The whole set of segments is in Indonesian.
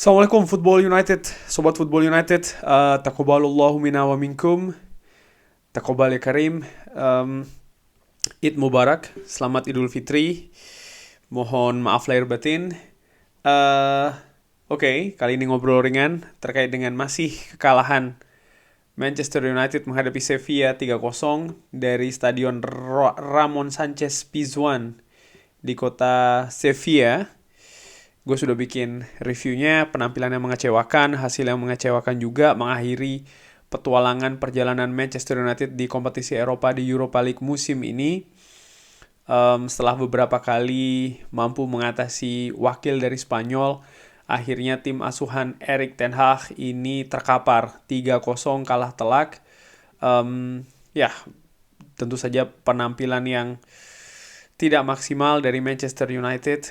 Assalamualaikum Football United, Sobat Football United. Taqabbalallahu minna wa minkum. Taqabbal ya Karim. Um, Id Mubarak, Selamat Idul Fitri. Mohon maaf lahir batin. Uh, Oke, kali ini ngobrol ringan terkait dengan masih kekalahan Manchester United menghadapi Sevilla 3-0 dari Stadion Ramon Sanchez Pizjuan di kota Sevilla. Gue sudah bikin reviewnya, penampilan yang mengecewakan, hasil yang mengecewakan juga, mengakhiri petualangan perjalanan Manchester United di kompetisi Eropa di Europa League musim ini. Setelah beberapa kali mampu mengatasi wakil dari Spanyol, akhirnya tim asuhan Erik ten Hag ini terkapar 3-0 kalah telak. Ya, tentu saja penampilan yang tidak maksimal dari Manchester United.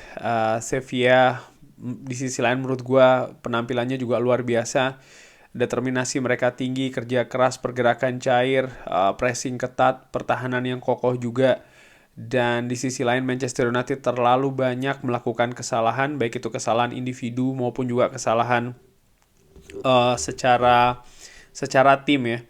Sevilla di sisi lain menurut gue penampilannya juga luar biasa. Determinasi mereka tinggi, kerja keras, pergerakan cair, pressing ketat, pertahanan yang kokoh juga. Dan di sisi lain Manchester United terlalu banyak melakukan kesalahan, baik itu kesalahan individu maupun juga kesalahan secara tim ya.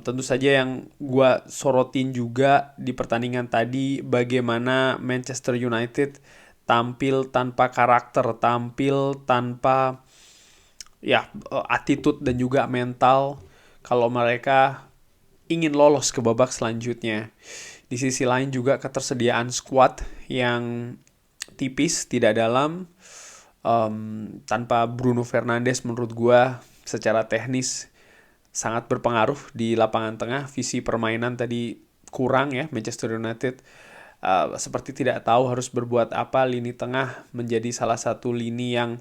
Tentu saja yang gue sorotin juga di pertandingan tadi bagaimana Manchester United tampil tanpa karakter, tampil tanpa attitude dan juga mental kalau mereka ingin lolos ke babak selanjutnya. Di sisi lain juga ketersediaan squad yang tipis, tidak dalam. Tanpa Bruno Fernandes menurut gue secara teknis sangat berpengaruh di lapangan tengah. Visi permainan tadi kurang ya Manchester United. Seperti tidak tahu harus berbuat apa. Lini tengah menjadi salah satu lini yang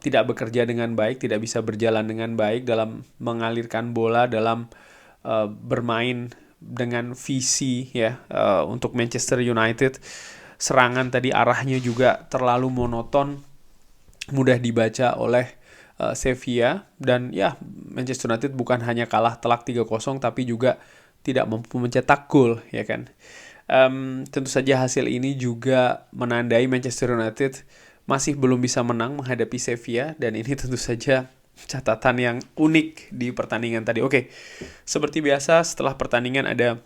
tidak bekerja dengan baik, tidak bisa berjalan dengan baik dalam mengalirkan bola, dalam bermain dengan visi ya untuk Manchester United. Serangan tadi arahnya juga terlalu monoton, mudah dibaca oleh Sevilla. Dan ya Manchester United bukan hanya kalah telak 3-0 tapi juga tidak mampu mencetak gol ya kan. Tentu saja hasil ini juga menandai Manchester United masih belum bisa menang menghadapi Sevilla, dan ini tentu saja catatan yang unik di pertandingan tadi. Oke, seperti biasa setelah pertandingan ada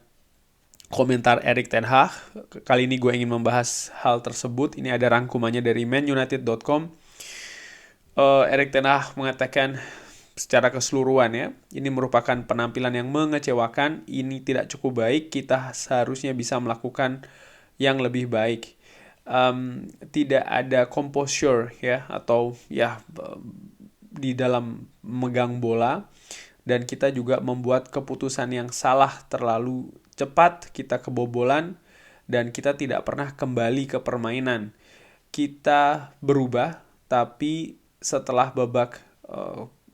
komentar Erik ten Hag. Kali ini gue ingin membahas hal tersebut. Ini ada rangkumannya dari manunited.com. Erik ten Hag mengatakan secara keseluruhan ya, ini merupakan penampilan yang mengecewakan, ini tidak cukup baik, kita seharusnya bisa melakukan yang lebih baik. Tidak ada composure ya, atau ya di dalam megang bola, dan kita juga membuat keputusan yang salah terlalu cepat, kita kebobolan dan kita tidak pernah kembali ke permainan. Kita berubah tapi setelah babak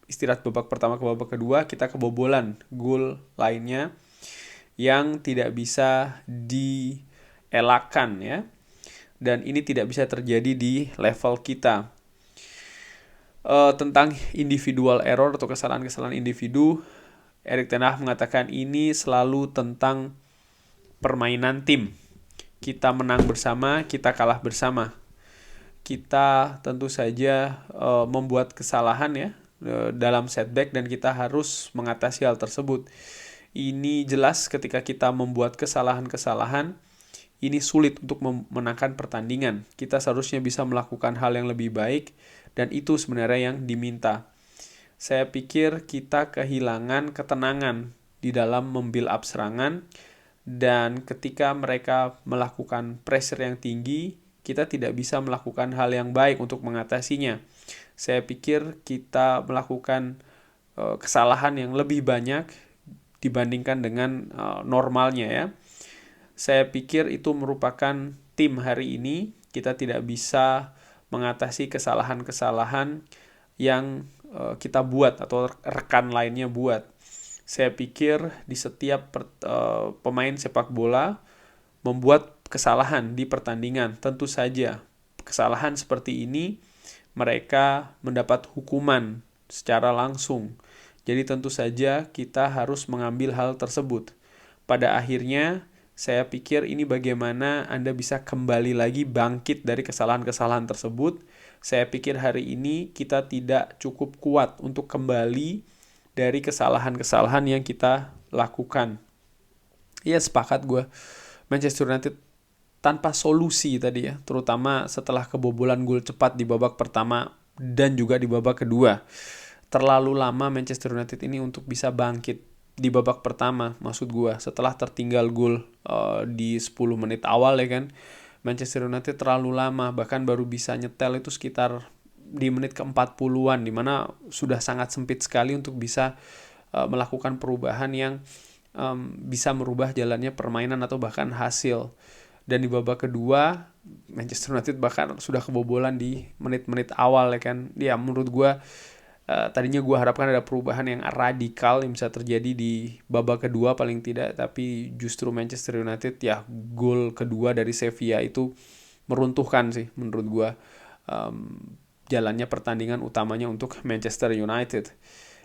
istirahat babak pertama ke babak kedua kita kebobolan gol lainnya yang tidak bisa dielakkan ya. Dan ini tidak bisa terjadi di level kita. Tentang individual error atau kesalahan-kesalahan individu, Erik ten Hag mengatakan ini selalu tentang permainan tim. Kita menang bersama, kita kalah bersama. Kita tentu saja membuat kesalahan ya dalam setback, dan kita harus mengatasi hal tersebut. Ini jelas ketika kita membuat kesalahan-kesalahan, ini sulit untuk memenangkan pertandingan. Kita seharusnya bisa melakukan hal yang lebih baik, dan itu sebenarnya yang diminta. Saya pikir kita kehilangan ketenangan di dalam membuild up serangan, dan ketika mereka melakukan pressure yang tinggi, kita tidak bisa melakukan hal yang baik untuk mengatasinya. Saya pikir kita melakukan kesalahan yang lebih banyak dibandingkan dengan normalnya ya. Saya pikir itu merupakan tim hari ini. Kita tidak bisa mengatasi kesalahan-kesalahan yang kita buat atau rekan lainnya buat. Saya pikir di setiap pemain sepak bola membuat kesalahan di pertandingan. Tentu saja kesalahan seperti ini mereka mendapat hukuman secara langsung. Jadi tentu saja kita harus mengambil hal tersebut. Pada akhirnya saya pikir ini bagaimana Anda bisa kembali lagi bangkit dari kesalahan-kesalahan tersebut, Saya pikir hari ini kita tidak cukup kuat untuk kembali dari kesalahan-kesalahan yang kita lakukan. Iya, sepakat gue. Manchester United tanpa solusi tadi ya, terutama setelah kebobolan gol cepat di babak pertama dan juga di babak kedua. Terlalu lama Manchester United ini untuk bisa bangkit di babak pertama, maksud gue, setelah tertinggal gol di 10 menit awal ya kan. Manchester United terlalu lama, bahkan baru bisa nyetel itu sekitar di menit ke-40-an, dimana sudah sangat sempit sekali untuk bisa melakukan perubahan yang bisa merubah jalannya permainan atau bahkan hasil. Dan di babak kedua Manchester United bahkan sudah kebobolan di menit-menit awal ya kan. Ya menurut gue tadinya gue harapkan ada perubahan yang radikal yang bisa terjadi di babak kedua paling tidak, tapi justru Manchester United ya gol kedua dari Sevilla itu meruntuhkan sih menurut gue jalannya pertandingan utamanya untuk Manchester United.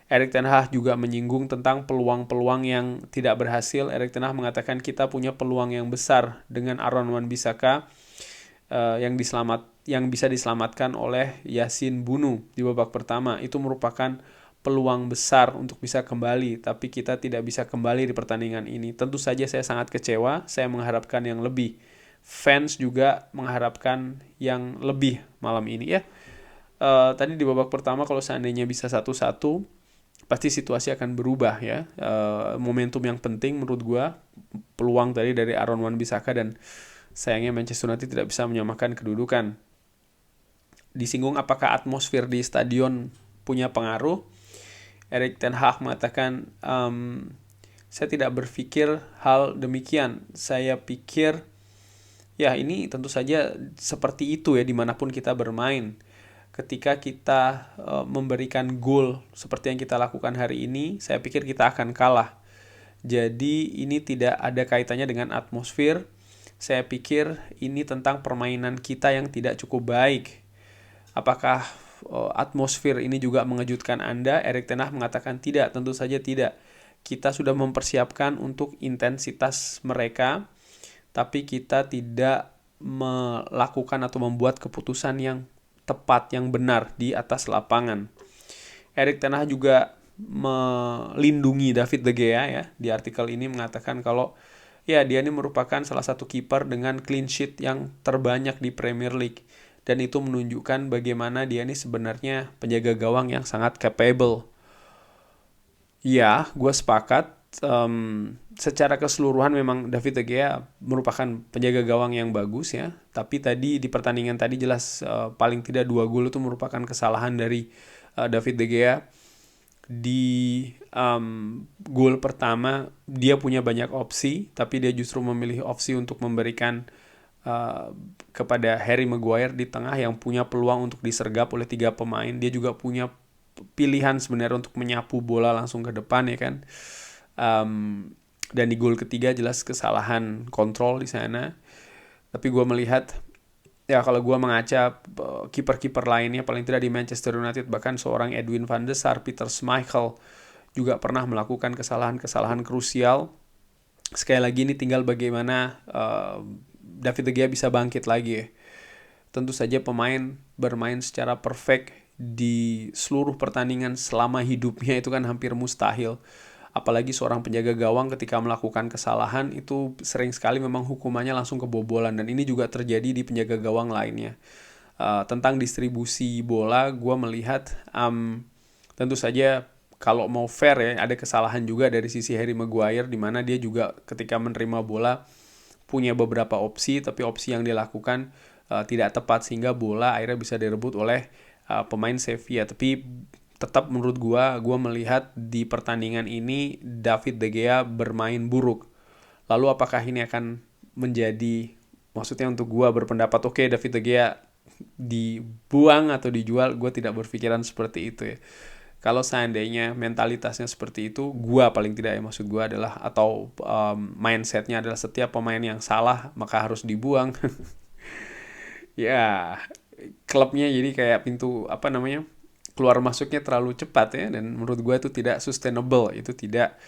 Erik ten Hag juga menyinggung tentang peluang-peluang yang tidak berhasil. Erik ten Hag mengatakan kita punya peluang yang besar dengan Aaron Wan-Bissaka yang bisa diselamatkan oleh Yasin Bunu di babak pertama. Itu merupakan peluang besar untuk bisa kembali, tapi kita tidak bisa kembali di pertandingan ini. Tentu saja saya sangat kecewa, saya mengharapkan yang lebih. Fans juga mengharapkan yang lebih malam ini ya. Tadi di babak pertama kalau seandainya bisa 1-1, pasti situasi akan berubah ya. Momentum yang penting menurut gue, peluang tadi dari Aaron Wan-Bissaka, dan sayangnya Manchester United tidak bisa menyamakan kedudukan. Disinggung apakah atmosfer di stadion punya pengaruh. Erik ten Hag mengatakan, saya tidak berpikir hal demikian. Saya pikir ya ini tentu saja seperti itu ya dimanapun kita bermain. Ketika kita memberikan gol seperti yang kita lakukan hari ini, saya pikir kita akan kalah. Jadi ini tidak ada kaitannya dengan atmosfer. Saya pikir ini tentang permainan kita yang tidak cukup baik. Apakah atmosfer ini juga mengejutkan Anda? Erik ten Hag mengatakan tidak, tentu saja tidak. Kita sudah mempersiapkan untuk intensitas mereka, tapi kita tidak melakukan atau membuat keputusan yang tepat, yang benar di atas lapangan. Erik ten Hag juga melindungi David De Gea ya. Di artikel ini mengatakan kalau ya dia ini merupakan salah satu kiper dengan clean sheet yang terbanyak di Premier League. Dan itu menunjukkan bagaimana dia ini sebenarnya penjaga gawang yang sangat capable. Ya, gue sepakat. Secara keseluruhan memang David De Gea merupakan penjaga gawang yang bagus ya. Tapi tadi di pertandingan tadi jelas paling tidak 2 gol itu merupakan kesalahan dari David De Gea. Di gol pertama dia punya banyak opsi, tapi dia justru memilih opsi untuk memberikan kepada Harry Maguire di tengah yang punya peluang untuk disergap oleh 3 pemain. Dia juga punya pilihan sebenarnya untuk menyapu bola langsung ke depan ya kan. Dan di gol ketiga jelas kesalahan kontrol di sana. Tapi gue melihat ya kalau gue mengaca kiper-kiper lainnya paling tidak di Manchester United, bahkan seorang Edwin van der Sar, Peter Schmeichel juga pernah melakukan kesalahan-kesalahan krusial. Sekali lagi ini tinggal bagaimana David De Gea bisa bangkit lagi. Tentu saja pemain bermain secara perfect di seluruh pertandingan selama hidupnya itu kan hampir mustahil. Apalagi seorang penjaga gawang ketika melakukan kesalahan itu sering sekali memang hukumannya langsung kebobolan. Dan ini juga terjadi di penjaga gawang lainnya. Tentang distribusi bola, gue melihat tentu saja kalau mau fair ya, ada kesalahan juga dari sisi Harry Maguire, di mana dia juga ketika menerima bola punya beberapa opsi, tapi opsi yang dilakukan tidak tepat sehingga bola akhirnya bisa direbut oleh pemain Sevilla. Tapi tetap menurut gue melihat di pertandingan ini David De Gea bermain buruk. Lalu apakah ini akan menjadi, maksudnya untuk gue berpendapat oke, David De Gea dibuang atau dijual, gue tidak berpikiran seperti itu ya. Kalau seandainya mentalitasnya seperti itu, gue paling tidak ya, maksud gue adalah, atau mindsetnya adalah setiap pemain yang salah maka harus dibuang. Ya, klubnya jadi kayak pintu keluar masuknya terlalu cepat ya, dan menurut gue itu tidak sustainable, itu tidak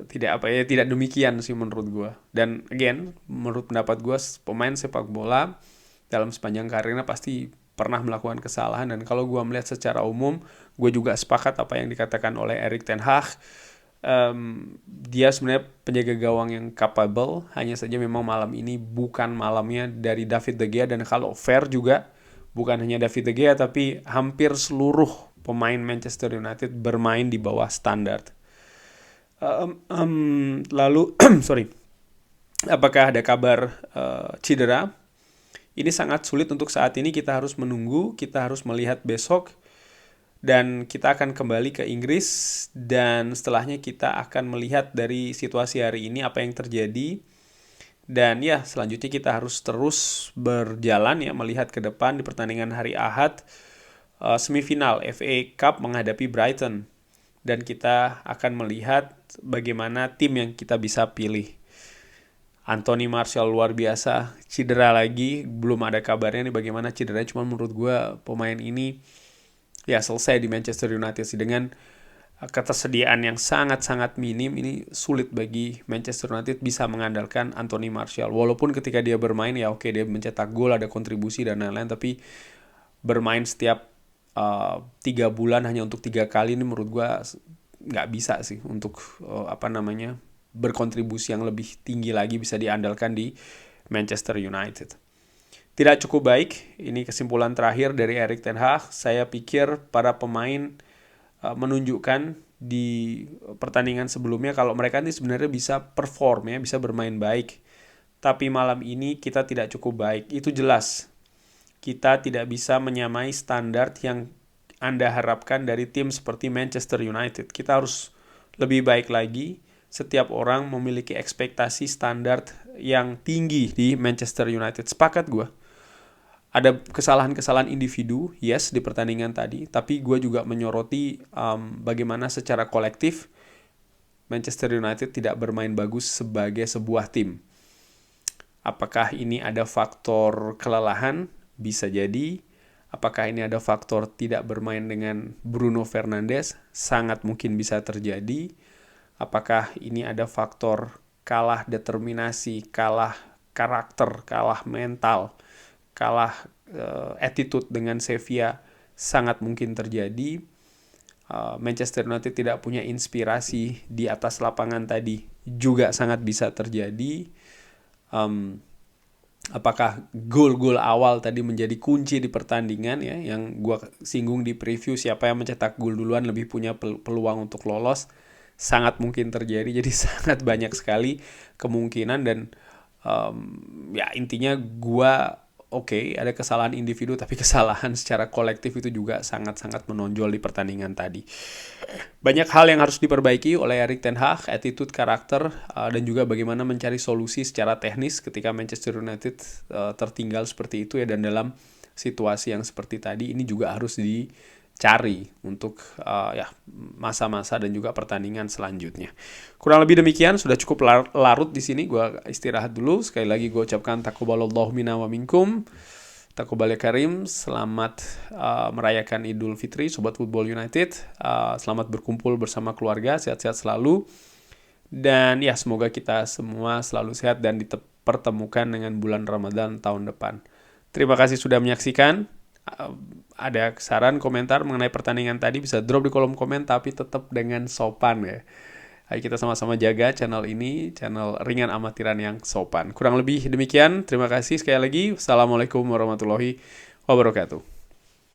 tidak demikian sih menurut gue. Dan again, menurut pendapat gue, pemain sepak bola dalam sepanjang karirnya pasti pernah melakukan kesalahan. Dan kalau gue melihat secara umum, gue juga sepakat apa yang dikatakan oleh Erik ten Hag. Dia sebenarnya penjaga gawang yang capable, hanya saja memang malam ini bukan malamnya dari David De Gea. Dan kalau fair juga, bukan hanya David De Gea, tapi hampir seluruh pemain Manchester United bermain di bawah standar. Lalu, sorry, apakah ada kabar cedera? Ini sangat sulit untuk saat ini, kita harus menunggu, kita harus melihat besok. Dan kita akan kembali ke Inggris, dan setelahnya kita akan melihat dari situasi hari ini apa yang terjadi. Dan ya, selanjutnya kita harus terus berjalan ya, melihat ke depan di pertandingan hari Ahad. Semifinal FA Cup menghadapi Brighton. Dan kita akan melihat bagaimana tim yang kita bisa pilih. Anthony Martial luar biasa, cedera lagi, belum ada kabarnya nih bagaimana cederanya. Cuma menurut gue pemain ini ya selesai di Manchester United sih. Dengan ketersediaan yang sangat-sangat minim, ini sulit bagi Manchester United bisa mengandalkan Anthony Martial. Walaupun ketika dia bermain ya oke, dia mencetak gol, ada kontribusi dan lain-lain, tapi bermain setiap 3 bulan hanya untuk 3 kali ini menurut gue nggak bisa sih untuk berkontribusi yang lebih tinggi lagi bisa diandalkan di Manchester United. Tidak cukup baik, ini kesimpulan terakhir dari Erik ten Hag. Saya pikir para pemain menunjukkan di pertandingan sebelumnya kalau mereka ini sebenarnya bisa perform ya, bisa bermain baik. Tapi malam ini kita tidak cukup baik, itu jelas. Kita tidak bisa menyamai standar yang Anda harapkan dari tim seperti Manchester United. Kita harus lebih baik lagi. Setiap orang memiliki ekspektasi standar yang tinggi di Manchester United. Sepakat gue. Ada kesalahan-kesalahan individu, yes, di pertandingan tadi. Tapi gue juga menyoroti bagaimana secara kolektif Manchester United tidak bermain bagus sebagai sebuah tim. Apakah ini ada faktor kelelahan? Bisa jadi. Apakah ini ada faktor tidak bermain dengan Bruno Fernandes? Sangat mungkin bisa terjadi. Apakah ini ada faktor kalah determinasi, kalah karakter, kalah mental, kalah attitude dengan Sevilla? Sangat mungkin terjadi. Manchester United tidak punya inspirasi di atas lapangan tadi, juga sangat bisa terjadi. Apakah gol-gol awal tadi menjadi kunci di pertandingan ya, yang gue singgung di preview, siapa yang mencetak gol duluan lebih punya peluang untuk lolos? Sangat mungkin terjadi. Jadi sangat banyak sekali kemungkinan. Dan ya intinya gue ada kesalahan individu, tapi kesalahan secara kolektif itu juga sangat-sangat menonjol di pertandingan tadi. Banyak hal yang harus diperbaiki oleh Erik ten Hag, attitude, karakter, dan juga bagaimana mencari solusi secara teknis ketika Manchester United tertinggal seperti itu ya. Dan dalam situasi yang seperti tadi, ini juga harus dicari untuk masa-masa dan juga pertandingan selanjutnya. Kurang lebih demikian, sudah cukup larut di sini. Gue istirahat dulu. Sekali lagi gue ucapkan taqabbalallahu minna wa minkum. Taqabbal karim. Selamat merayakan Idul Fitri Sobat Football United. Selamat berkumpul bersama keluarga, sehat-sehat selalu. Dan ya semoga kita semua selalu sehat dan dipertemukan dengan bulan Ramadan tahun depan. Terima kasih sudah menyaksikan. Ada saran, komentar mengenai pertandingan tadi bisa drop di kolom komen, tapi tetap dengan sopan ya. Ayo kita sama-sama jaga channel ini, channel ringan amatiran yang sopan. Kurang lebih demikian, terima kasih sekali lagi. Assalamualaikum warahmatullahi wabarakatuh.